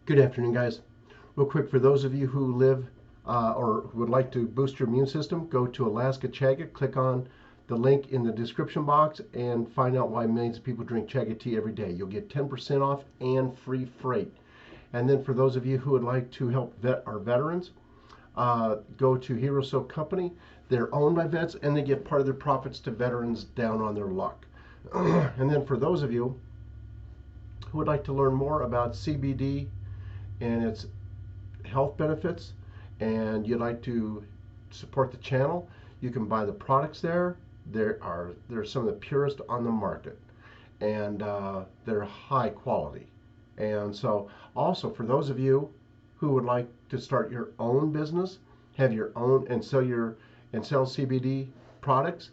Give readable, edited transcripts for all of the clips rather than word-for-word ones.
Good afternoon, guys. Real quick, for those of you who live or would like to boost your immune system, go to Alaska Chaga, click on the link in the description box, and find out why millions of people drink Chaga tea every day. You'll get 10% off and free freight. And then for those of you who would like to help vet our veterans, go to Hero Soap Company. They're owned by vets, and they give part of their profits to veterans down on their luck. And then for those of you who would like to learn more about CBD and its health benefits, and you'd like to support the channel, you can buy the products there. They're some of the purest on the market, and they're high quality. And so also for those of you who would like to start your own business, have your own and sell CBD products,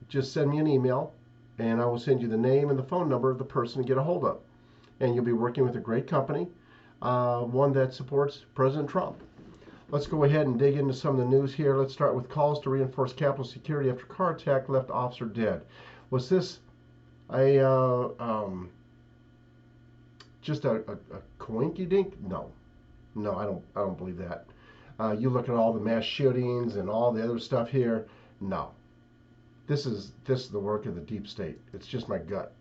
just send me an email and I will send you the name and the phone number of the person to get a hold of. And you'll be working with a great company, one that supports President Trump. Let's go ahead and dig into some of the news here. Let's start with calls to reinforce Capitol security after car attack left officer dead. Was this just a coinky-dink? No, I don't believe that. You look at all the mass shootings and all the other stuff here. No, this is the work of the deep state. It's just my gut.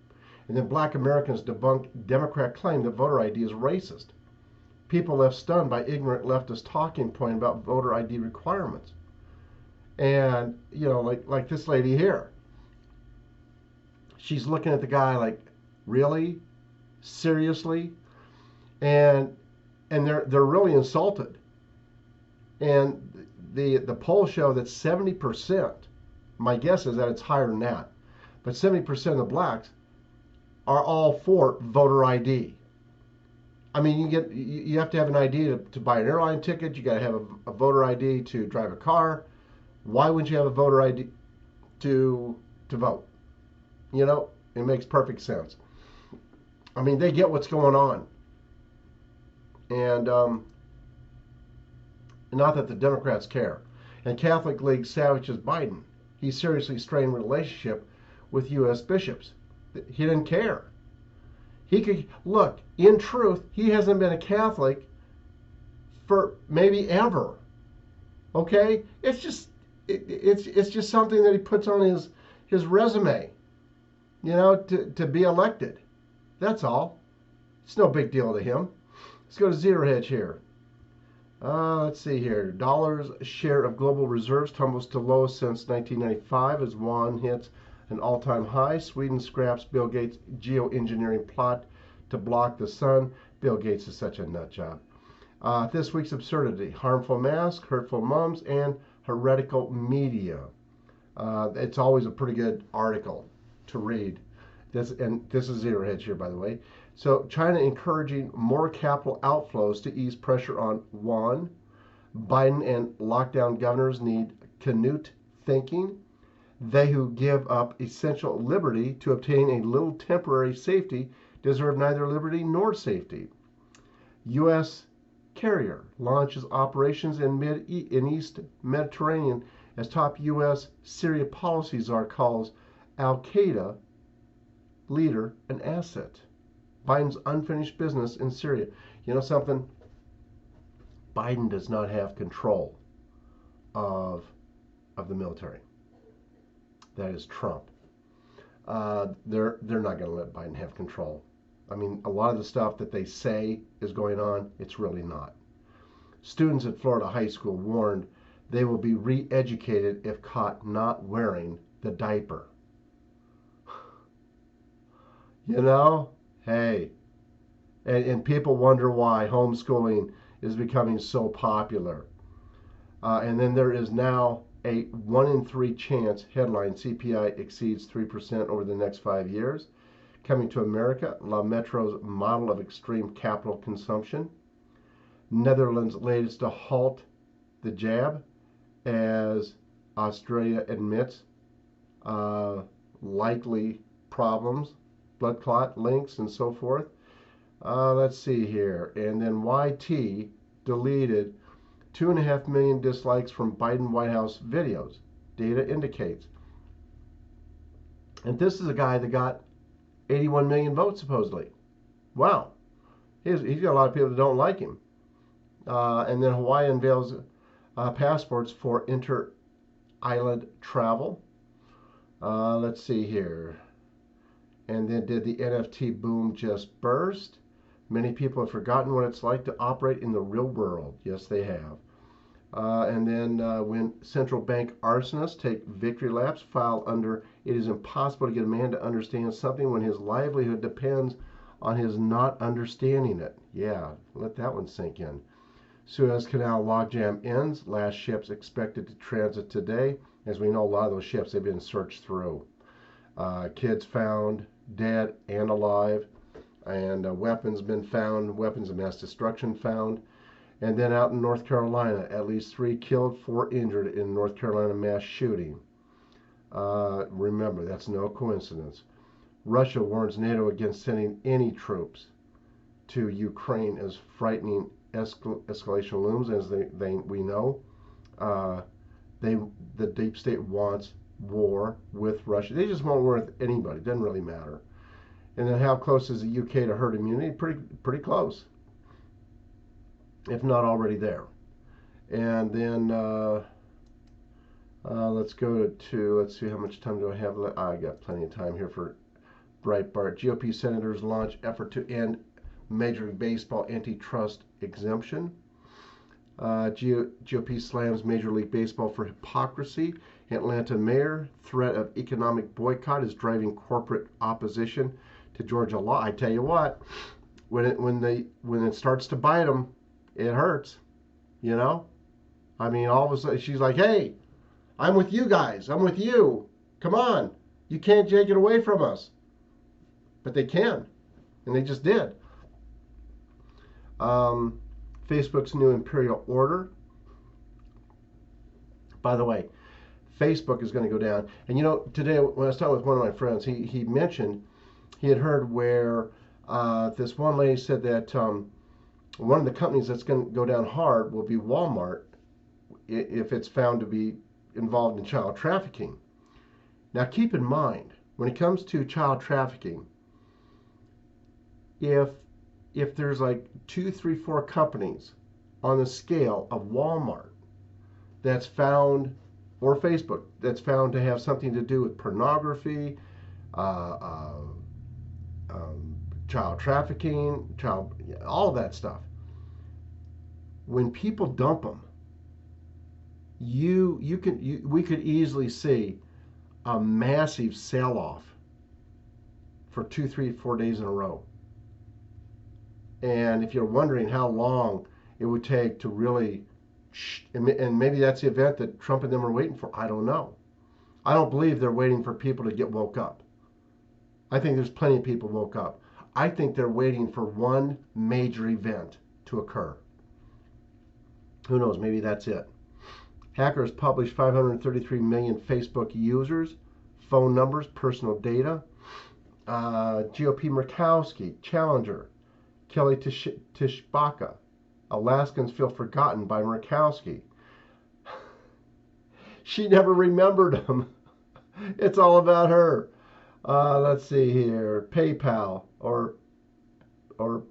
And then Black Americans debunk Democrat claim that voter ID is racist. People left stunned by ignorant leftist talking point about voter ID requirements. And like this lady here, she's looking at the guy like, really, seriously, and they're really insulted. And the polls show that 70%, my guess is that it's higher than that, but 70% of the blacks are all for voter ID. I mean, you have to have an ID to buy an airline ticket. You got to have a voter ID to drive a car. Why wouldn't you have a voter ID to vote? It makes perfect sense. I mean, they get what's going on, and not that the Democrats care. And Catholic League savages Biden. He seriously strained relationship with U.S. bishops. He didn't care. He could look. In truth, he hasn't been a Catholic for maybe ever. Okay, it's just something that he puts on his resume. To be elected. That's all. It's no big deal to him. Let's go to Zero Hedge here. Let's see here. Dollars share of global reserves tumbles to lowest since 1995 as yuan hits an all-time high. Sweden scraps Bill Gates' geoengineering plot to block the sun. Bill Gates is such a nut job. This week's absurdity: harmful masks, hurtful mums, and heretical media. It's always a pretty good article to read. This is Zero Hedge here, by the way. So China encouraging more capital outflows to ease pressure on yuan. Biden and lockdown governors need Canute thinking. They who give up essential liberty to obtain a little temporary safety deserve neither liberty nor safety. U.S. carrier launches operations in East Mediterranean as top U.S. Syria policy czar calls Al-Qaeda leader an asset. Biden's unfinished business in Syria. You know something? Biden does not have control of the military. That is Trump. They're not going to let Biden have control. I mean, a lot of the stuff that they say is going on, it's really not. Students at Florida high school warned they will be re-educated if caught not wearing the diaper. Hey. And people wonder why homeschooling is becoming so popular. And then there is now a 1 in 3 chance, headline, CPI exceeds 3% over the next 5 years. Coming to America, La Metro's model of extreme capital consumption. Netherlands latest to halt the jab as Australia admits likely problems, blood clot links, and so forth. Let's see here. And then YT deleted 2.5 million dislikes from Biden White House videos. Data indicates. And this is a guy that got 81 million votes, supposedly. Wow. He's got a lot of people that don't like him. And then Hawaii unveils passports for inter-island travel. Let's see here. And then did the NFT boom just burst? Many people have forgotten what it's like to operate in the real world. Yes, they have. And then when central bank arsonists take victory laps, file under it is impossible to get a man to understand something when his livelihood depends on his not understanding it. Yeah, let that one sink in. Suez Canal logjam ends. Last ships expected to transit today. As we know, a lot of those ships have been searched through. Kids found dead and alive, and weapons been found, weapons of mass destruction found. And then out in North Carolina, at least 3 killed, 4 injured in North Carolina mass shooting. Remember, that's no coincidence. Russia warns NATO against sending any troops to Ukraine as frightening escalation looms. As we know, the deep state wants war with Russia. They just won't war with anybody. It doesn't really matter. And then how close is the UK to herd immunity? Pretty close, if not already there. And then let's go to, let's see, how much time do I have left? I got plenty of time here for Breitbart. GOP senators launch effort to end Major League Baseball antitrust exemption. GOP slams Major League Baseball for hypocrisy. Atlanta mayor, threat of economic boycott is driving corporate opposition to Georgia law. I tell you what, when it starts to bite them, it hurts. You know, I mean, all of a sudden she's like, "Hey, I'm with you guys. I'm with you. Come on, you can't take it away from us." But they can, and they just did. Facebook's new imperial order. By the way, Facebook is going to go down. And you know, today when I was talking with one of my friends, he mentioned he had heard where this one lady said that one of the companies that's going to go down hard will be Walmart if it's found to be involved in child trafficking. Now keep in mind, when it comes to child trafficking, if there's like 2, 3, 4 companies on the scale of Walmart that's found, or Facebook, that's found to have something to do with pornography, child trafficking, all that stuff. When people dump them, we could easily see a massive sell-off for 2, 3, 4 days in a row. And if you're wondering how long it would take to really, and maybe that's the event that Trump and them are waiting for, I don't know. I don't believe they're waiting for people to get woke up. I think there's plenty of people woke up. I think they're waiting for one major event to occur. Who knows, maybe that's it. Hackers published 533 million Facebook users, phone numbers, personal data. GOP Murkowski, Challenger, Kelly Tishbaka. Alaskans feel forgotten by Murkowski. She never remembered him. It's all about her. Let's see here. PayPal or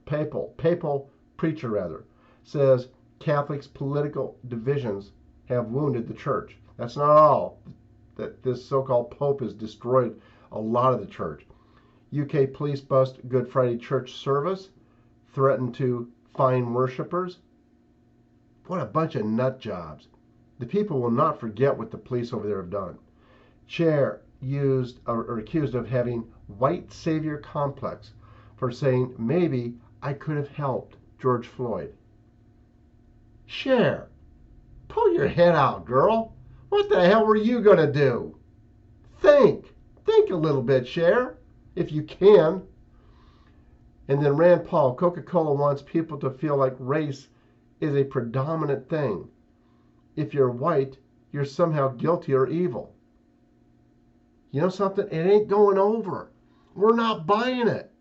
papal preacher rather, says Catholics' political divisions have wounded the church. That's not all. That this so-called Pope has destroyed a lot of the church. UK police bust Good Friday church service, threaten to fine worshippers. What a bunch of nut jobs. The people will not forget what the police over there have done. Chair accused of having white savior complex for saying maybe I could have helped George Floyd. Cher, pull your head out, girl. What the hell were you going to do? Think a little bit, Cher, if you can. And then Rand Paul, Coca-Cola wants people to feel like race is a predominant thing. If you're white, you're somehow guilty or evil. You know something? It ain't going over. We're not buying it.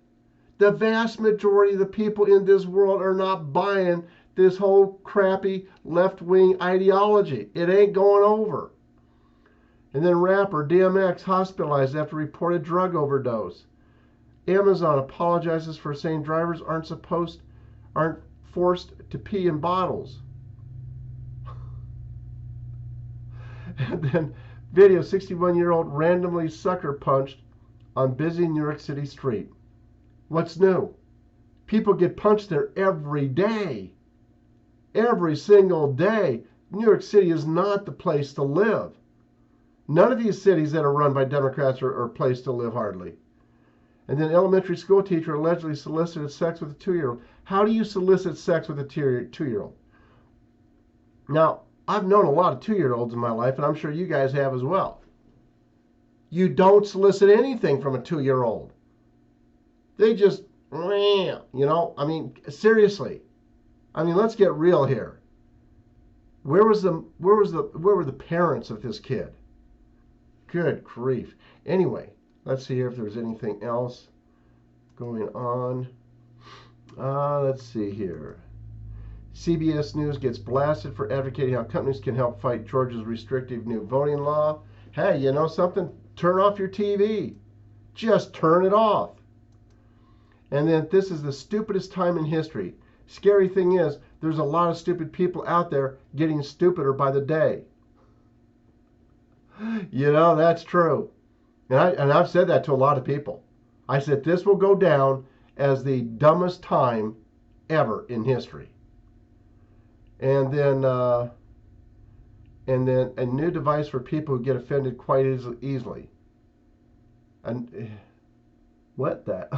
The vast majority of the people in this world are not buying this whole crappy left-wing ideology. It ain't going over. And then rapper DMX hospitalized after reported drug overdose. Amazon apologizes for saying drivers aren't supposed aren't forced to pee in bottles. And then video, 61-year-old randomly sucker punched on busy New York City street. What's new? People get punched there every day. Every single day. New York City is not the place to live. None of these cities that are run by Democrats are a place to live, hardly. And then elementary school teacher allegedly solicited sex with a 2-year-old. How do you solicit sex with a 2-year-old? Now, I've known a lot of 2-year-olds in my life, and I'm sure you guys have as well. You don't solicit anything from a 2-year-old. They just, I mean, seriously. I mean, let's get real here. Where were the parents of this kid? Good grief. Anyway, let's see here if there's anything else going on. Let's see here. CBS News gets blasted for advocating how companies can help fight Georgia's restrictive new voting law. Hey, you know something? Turn off your TV. Just turn it off. And then this is the stupidest time in history. Scary thing is, there's a lot of stupid people out there getting stupider by the day. You know, that's true. And I've said that to a lot of people. I said this will go down as the dumbest time ever in history. And then a new device for people who get offended quite easily. And what the?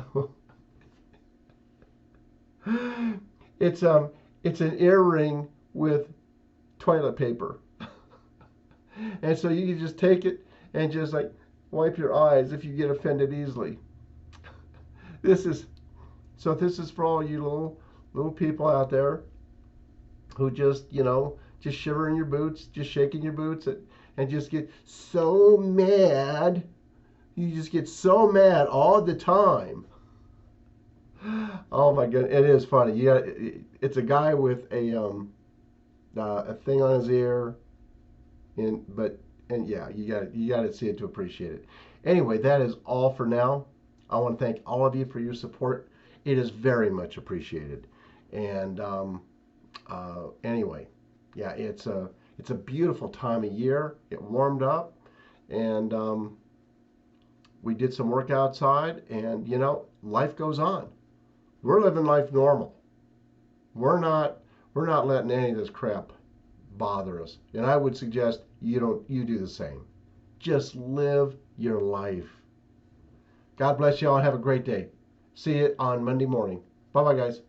It's an earring with toilet paper. And so you can just take it and just like wipe your eyes if you get offended easily. This is for all you little people out there who just, just shiver in your boots, just shaking your boots and just get so mad. You just get so mad all the time. Oh my goodness, it is funny. It's a guy with a thing on his ear. And yeah, you got to see it to appreciate it. Anyway, that is all for now. I want to thank all of you for your support. It is very much appreciated. And anyway, yeah, it's a beautiful time of year. It warmed up, and we did some work outside, and life goes on. We're living life normal. We're not letting any of this crap bother us. And I would suggest you do the same. Just live your life. God bless you all and have a great day. See you on Monday morning. Bye-bye, guys.